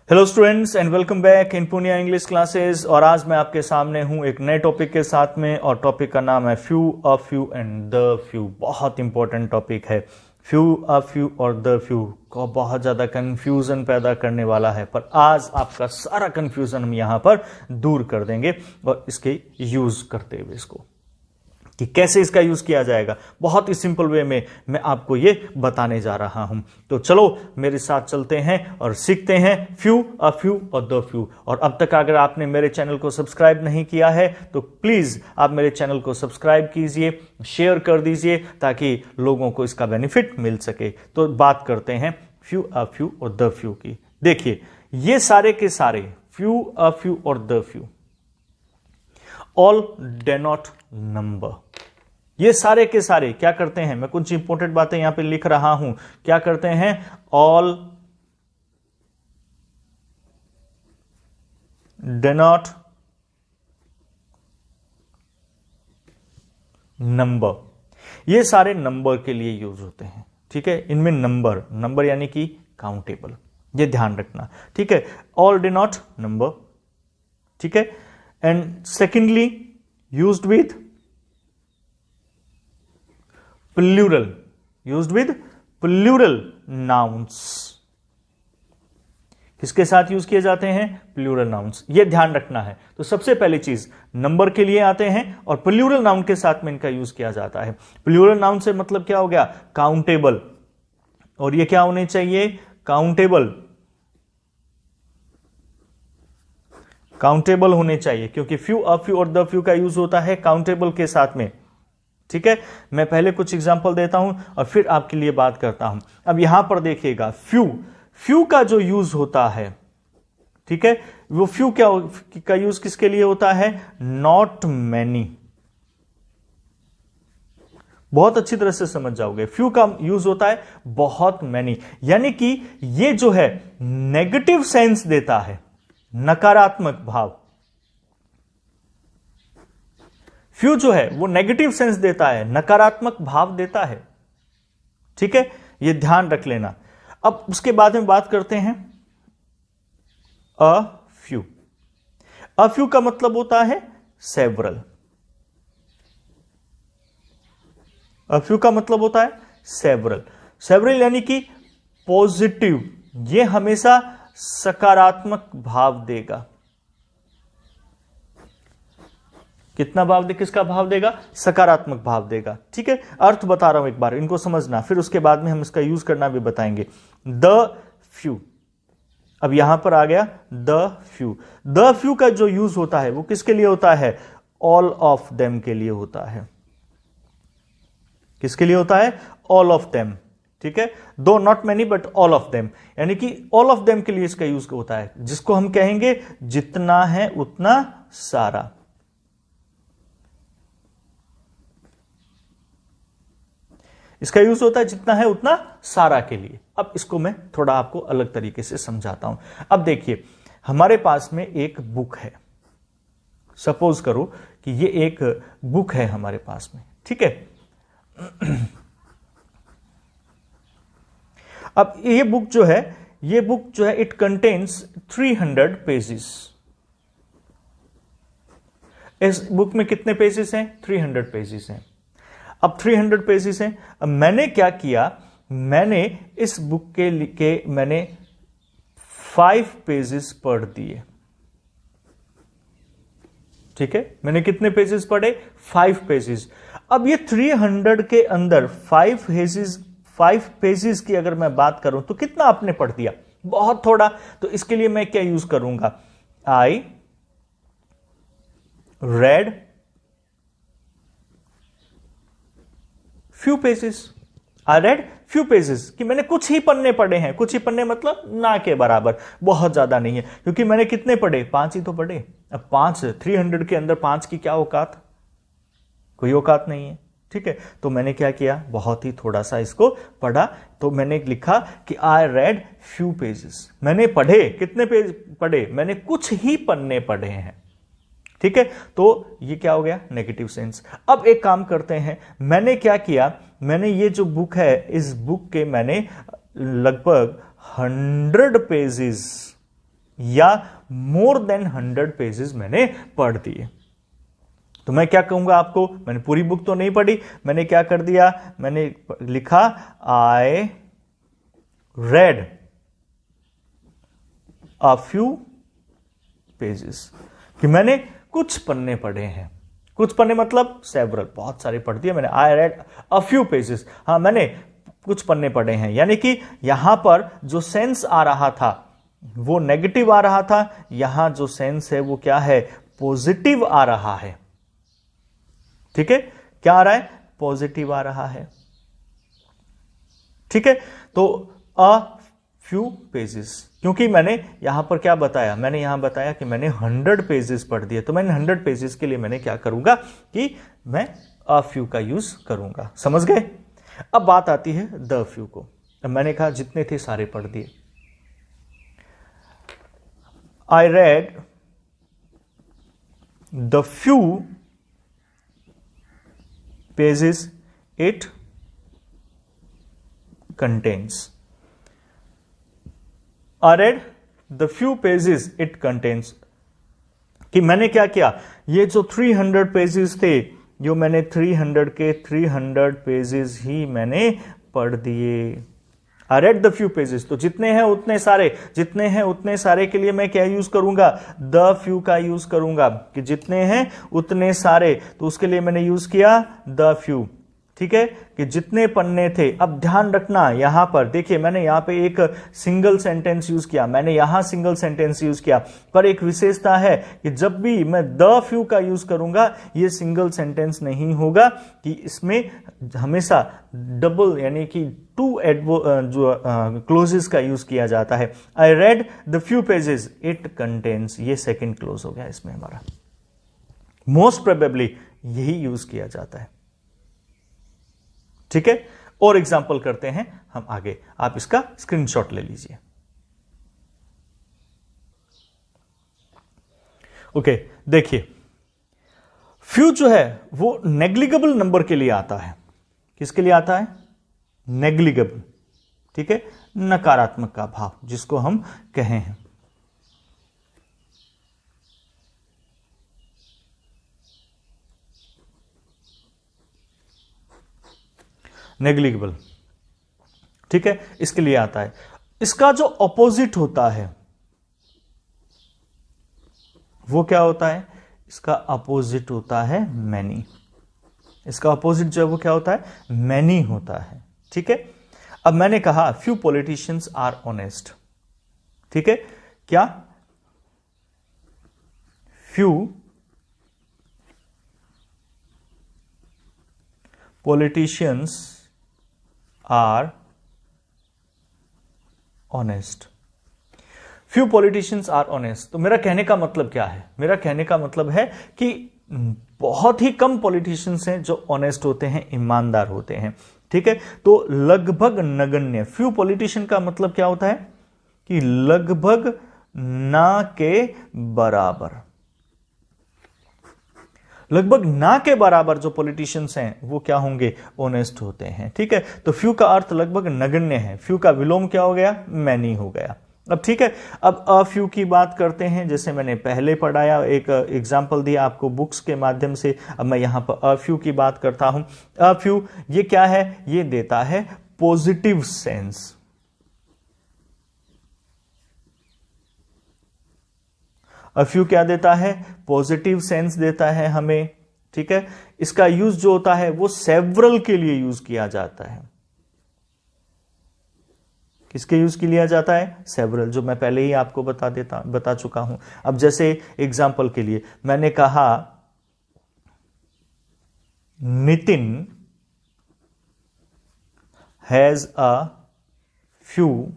Hello students and welcome back in Punia English classes. और आज मैं आपके सामने हूं एक नए टॉपिक के साथ में, और टॉपिक का नाम है few, a few and the few. बहुत इंपॉर्टेंट टॉपिक है। फ्यू, अ फ्यू और द फ्यू को बहुत ज्यादा कंफ्यूजन पैदा करने वाला है, पर आज आपका सारा कंफ्यूजन हम यहां पर दूर कर देंगे और इसके यूज करते हुए इसको कि कैसे इसका यूज किया जाएगा बहुत ही सिंपल वे में मैं आपको ये बताने जा रहा हूं। तो चलो मेरे साथ चलते हैं और सीखते हैं फ्यू, अ फ्यू और द फ्यू। और अब तक अगर आपने मेरे चैनल को सब्सक्राइब नहीं किया है तो प्लीज आप मेरे चैनल को सब्सक्राइब कीजिए, शेयर कर दीजिए ताकि लोगों को इसका बेनिफिट मिल सके। तो बात करते हैं फ्यू, अ फ्यू और द फ्यू की। देखिए ये सारे के सारे फ्यू, अ फ्यू और the few all denote number. ये सारे के सारे क्या करते हैं, मैं कुछ इंपॉर्टेंट बातें यहां पे लिख रहा हूं। क्या करते हैं? All denote number. ये सारे नंबर के लिए यूज होते हैं, ठीक है। इनमें नंबर यानी कि काउंटेबल, ये ध्यान रखना, ठीक है। ऑल डेनोट नंबर, ठीक है। And secondly used with plural, used with plural nouns. किसके साथ यूज किए जाते हैं? प्लूरल नाउन्स, ये ध्यान रखना है। तो सबसे पहली चीज नंबर के लिए आते हैं और प्लूरल नाउन के साथ में इनका यूज किया जाता है। प्लूरल नाउन से मतलब क्या हो गया? काउंटेबल। और ये क्या होने चाहिए? काउंटेबल, काउंटेबल होने चाहिए, क्योंकि फ्यू, अ फ्यू और द फ्यू का यूज होता है काउंटेबल के साथ में, ठीक है। मैं पहले कुछ एग्जांपल देता हूं और फिर आपके लिए बात करता हूं। अब यहां पर देखिएगा फ्यू का जो यूज होता है, ठीक है, वो फ्यू क्या का यूज किसके लिए होता है? Not many. बहुत अच्छी तरह से समझ जाओगे। फ्यू का यूज होता है बहुत मैनी, यानी कि ये जो है नेगेटिव सेंस देता है, नकारात्मक भाव। फ्यू जो है वो नेगेटिव सेंस देता है, नकारात्मक भाव देता है, ठीक है। ये ध्यान रख लेना। अब उसके बाद में बात करते हैं अ फ्यू। अ फ्यू का मतलब होता है सेवरल। अ फ्यू का मतलब होता है सेवरल। सेवरल यानी कि पॉजिटिव, ये हमेशा सकारात्मक भाव देगा। कितना भाव दे, किसका भाव देगा? सकारात्मक भाव देगा, ठीक है। अर्थ बता रहा हूं एक बार, इनको समझना, फिर उसके बाद में हम इसका यूज करना भी बताएंगे। द फ्यू, अब यहां पर आ गया द फ्यू। द फ्यू का जो यूज होता है वो किसके लिए होता है? ऑल ऑफ देम के लिए होता है। किसके लिए होता है? ऑल ऑफ देम, ठीक है। दो not many but all of them, यानी कि ऑल ऑफ देम के लिए इसका यूज होता है, जिसको हम कहेंगे जितना है उतना सारा। इसका यूज होता है जितना है उतना सारा के लिए। अब इसको मैं थोड़ा आपको अलग तरीके से समझाता हूं। अब देखिए हमारे पास में एक बुक है, सपोज करो कि ये एक बुक है हमारे पास में, ठीक है। अब ये बुक जो है इट कंटेन्स 300 पेजेस। इस बुक में कितने पेजेस हैं? 300 पेजेस हैं। अब 300 पेजेस हैं। अब मैंने क्या किया, मैंने इस बुक के मैंने 5 पेजेस पढ़ दिए, ठीक है। मैंने कितने पेजेस पढ़े? 5 पेजेस। अब ये 300 के अंदर 5 पेजेस की अगर मैं बात करूं तो कितना आपने पढ़ दिया? बहुत थोड़ा। तो इसके लिए मैं क्या यूज करूंगा? I read few pages. I read few pages, कि मैंने कुछ ही पन्ने पढ़े हैं। कुछ ही पन्ने मतलब ना के बराबर, बहुत ज्यादा नहीं है, क्योंकि मैंने कितने पढ़े? 5 ही तो पढ़े। अब 5, 300 के अंदर 5 की क्या औकात? कोई औकात नहीं है, ठीक है। तो मैंने क्या किया? बहुत ही थोड़ा सा इसको पढ़ा। तो मैंने लिखा कि आई रेड फ्यू पेजेस। मैंने पढ़े, कितने पेज पढ़े? मैंने कुछ ही पन्ने पढ़े हैं, ठीक है। तो ये क्या हो गया? Negative sense. अब एक काम करते हैं, मैंने क्या किया, मैंने ये जो बुक है, इस बुक के मैंने लगभग 100 पेजेस या मोर देन 100 पेजेस मैंने पढ़ दिए। तो मैं क्या कहूंगा आपको, मैंने पूरी बुक तो नहीं पढ़ी, मैंने क्या कर दिया, मैंने लिखा I read a few pages, कि मैंने कुछ पन्ने पढ़े हैं। कुछ पन्ने मतलब सेवरल, बहुत सारे पढ़ दिए मैंने। I read a few pages, हाँ मैंने कुछ पन्ने पढ़े हैं। यानी कि यहां पर जो सेंस आ रहा था वो नेगेटिव आ रहा था, यहां जो सेंस है वो क्या है, पॉजिटिव आ रहा है। ठीक है, क्या आ रहा है, पॉजिटिव आ रहा है। ठीक है, तो अ फ्यू पेजेस, क्योंकि मैंने यहां पर क्या बताया, मैंने यहां बताया कि मैंने 100 पेजेस पढ़ दिए, तो मैंने 100 पेजेस के लिए मैंने क्या करूंगा कि मैं अ फ्यू का यूज करूंगा। समझ गए। अब बात आती है द फ्यू को। अब मैंने कहा जितने थे सारे पढ़ दिए। I read the few pages it contains. I read the few pages it contains. कि मैंने क्या किया, ये जो 300 पेजेस थे, जो मैंने 300 के 300 पेजेस ही मैंने पढ़ दिए। I read the few pages, तो जितने हैं उतने सारे, जितने हैं उतने सारे के लिए मैं क्या यूज करूंगा, the few का यूज करूंगा, कि जितने हैं उतने सारे, तो उसके लिए मैंने यूज किया the few। ठीक है, कि जितने पन्ने थे। अब ध्यान रखना, यहां पर देखिए मैंने यहां पे एक सिंगल सेंटेंस यूज किया, मैंने यहां सिंगल सेंटेंस यूज किया, पर एक विशेषता है कि जब भी मैं द फ्यू का यूज करूंगा ये सिंगल सेंटेंस नहीं होगा, कि इसमें हमेशा डबल यानी कि टू जो क्लोजेस का यूज किया जाता है। I read the few pages it contains, ये सेकेंड क्लोज हो गया इसमें हमारा। मोस्ट प्रोबेबली यही यूज किया जाता है। ठीक है, और एग्जाम्पल करते हैं हम आगे, आप इसका स्क्रीनशॉट ले लीजिए। ओके, देखिए फ्यू जो है वो नेग्लिजिबल नंबर के लिए आता है। किसके लिए आता है, नेग्लिजिबल। ठीक है, नकारात्मक का भाव जिसको हम कहे हैं। नेग्लिजिबल, ठीक है, इसके लिए आता है। इसका जो ऑपोजिट होता है वो क्या होता है, इसका अपोजिट होता है मैनी। इसका अपोजिट जो है वो क्या होता है, मैनी होता है। ठीक है, अब मैंने कहा फ्यू पॉलिटिशियंस आर ऑनेस्ट। ठीक है, क्या, few politicians are honest. Few politicians are honest, तो मेरा कहने का मतलब क्या है, मेरा कहने का मतलब है कि बहुत ही कम पॉलिटिशियंस हैं जो ऑनेस्ट होते हैं, ईमानदार होते हैं। ठीक है, तो लगभग नगण्य, फ्यू पॉलिटिशियन का मतलब क्या होता है कि लगभग ना के बराबर, लगभग ना के बराबर जो पॉलिटिशियंस हैं वो क्या होंगे, ऑनेस्ट होते हैं। ठीक है, तो फ्यू का अर्थ लगभग नगण्य है, फ्यू का विलोम क्या हो गया, मैनी हो गया। अब ठीक है, अब अ फ्यू की बात करते हैं। जैसे मैंने पहले पढ़ाया, एक एग्जांपल दिया आपको बुक्स के माध्यम से, अब मैं यहां पर अ फ्यू की बात करता हूं। अ फ्यू ये क्या है, ये देता है पॉजिटिव सेंस। अ फ्यू क्या देता है, पॉजिटिव सेंस देता है हमें। ठीक है, इसका यूज जो होता है वो सेवरल के लिए यूज किया जाता है। किसके यूज के लिया जाता है, सेवरल, जो मैं पहले ही आपको बता चुका हूं। अब जैसे एग्जाम्पल के लिए मैंने कहा Nitin has a few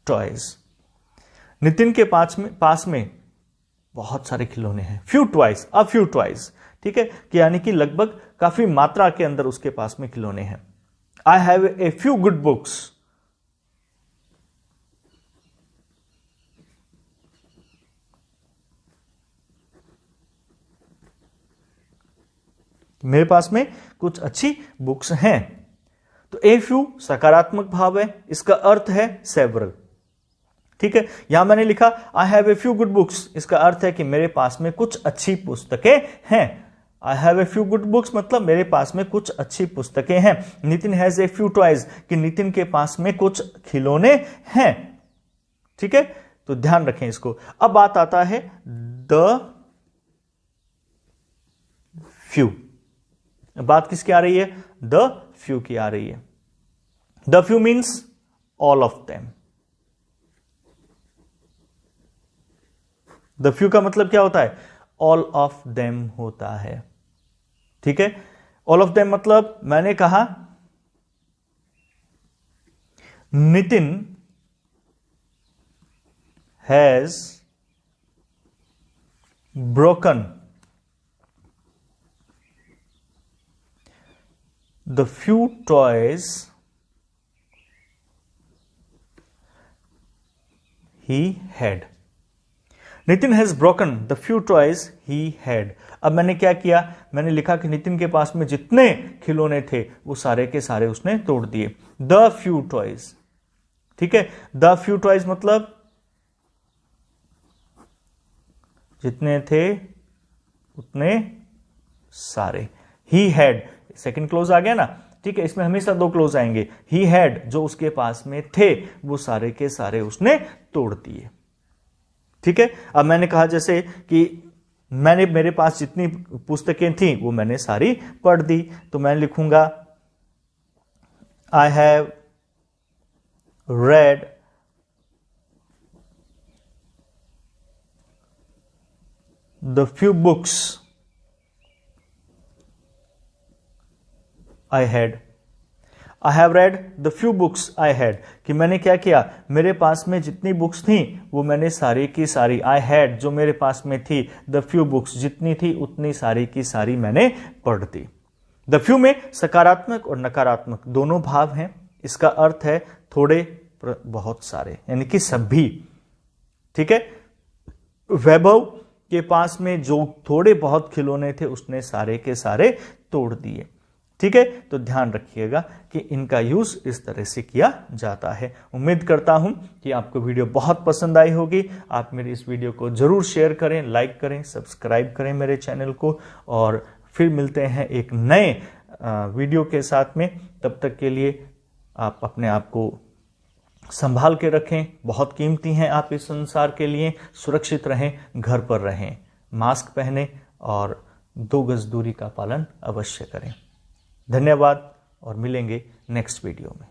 toys. Nitin के पास में बहुत सारे खिलौने हैं। Few toys, a few toys. ठीक है, कि यानी कि लगभग काफी मात्रा के अंदर उसके पास में खिलौने हैं। I have a few good books. मेरे पास में कुछ अच्छी बुक्स हैं। तो ए फ्यू सकारात्मक भाव है, इसका अर्थ है सेवरल। ठीक है, यहां मैंने लिखा I have a few good books, इसका अर्थ है कि मेरे पास में कुछ अच्छी पुस्तकें हैं। I have a few good books मतलब मेरे पास में कुछ अच्छी पुस्तकें हैं। Nitin has a few toys, कि नितिन के पास में कुछ खिलौने हैं। ठीक है, तो ध्यान रखें इसको। अब बात आता है द फ्यू। बात किसकी आ रही है? द फ्यू की आ रही है। The few means all of them. The few का मतलब क्या होता है? ऑल ऑफ देम होता है। ठीक है, ऑल ऑफ देम मतलब मैंने कहा Nitin has broken the few toys he had। Nitin has broken the few toys he had. अब मैंने क्या किया? मैंने लिखा कि नितिन के पास में जितने खिलौने थे वो सारे के सारे उसने तोड़ दिए। The few toys. ठीक है, द फ्यू टॉयज मतलब जितने थे उतने सारे। ही हैड, सेकंड क्लोज आ गया ना। ठीक है, इसमें हमेशा दो क्लोज आएंगे। ही हैड, जो उसके पास में थे वो सारे के सारे उसने तोड़ दिए। ठीक है, अब मैंने कहा जैसे कि मेरे पास जितनी पुस्तकें थी वो मैंने सारी पढ़ दी, तो मैं लिखूंगा I have read the few books I had। I have read the few books I had, कि मैंने क्या किया? मेरे पास में जितनी बुक्स थी वो मैंने सारी की सारी, I had जो मेरे पास में थी, the few books जितनी थी उतनी सारी की सारी मैंने पढ़ दी। the few में सकारात्मक और नकारात्मक दोनों भाव हैं। इसका अर्थ है थोड़े बहुत सारे, यानी कि सभी। ठीक है, वैभव के पास में जो थोड़े बहुत खिलौने थे उसने सारे के सारे तोड़ दिए। ठीक है, तो ध्यान रखिएगा कि इनका यूज इस तरह से किया जाता है। उम्मीद करता हूं कि आपको वीडियो बहुत पसंद आई होगी। आप मेरी इस वीडियो को जरूर शेयर करें, लाइक करें, सब्सक्राइब करें मेरे चैनल को, और फिर मिलते हैं एक नए वीडियो के साथ में। तब तक के लिए आप अपने आप को संभाल के रखें, बहुत कीमती हैं आप इस संसार के लिए। सुरक्षित रहें, घर पर रहें, मास्क पहनें और 2 गज दूरी का पालन अवश्य करें। धन्यवाद और मिलेंगे नेक्स्ट वीडियो में।